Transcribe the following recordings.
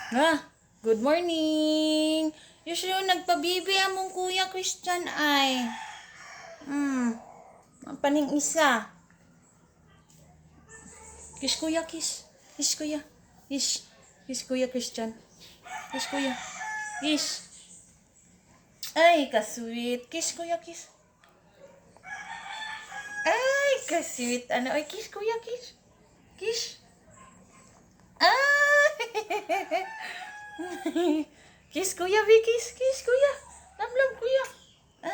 Good morning. Usually nagpabibi among Kuya Christian ay. Paning isa. Kiss Kuya, kiss. Kiss Kuya. Kiss. Kiss Kuya Christian. Kiss Kuya. Kiss. Ay, kasweet. Kiss Kuya, kiss. Ay, kasweet. Ano? Ay, kiss Kuya, kiss. Kiss. Ay! Kiss Kuya, B. Kiss. Kiss Kuya. Love, Kuya.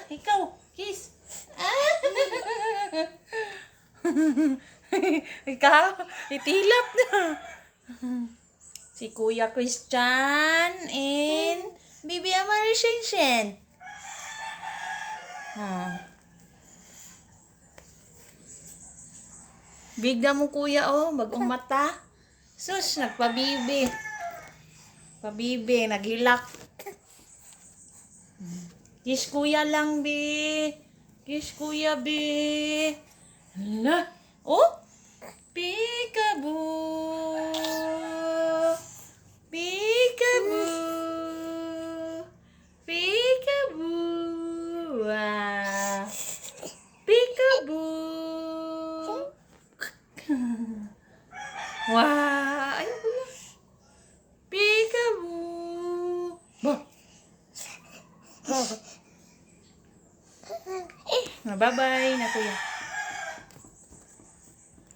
Ikaw. Kiss. Ikaw. Itilap na. Si Kuya Christian and Bibi Amari Shen. Bigda mo kuya bagong mata. Sus, nagpabibi. Pabibi, naghilak. Kiss kuya lang, bi. Kiss kuya, bi. Hala. Oh, peekaboo. Peekaboo. Peekaboo. Wow. Peekaboo. Wow. Ay, kuya. Peekaboo. Bah. Bye-bye na kuya.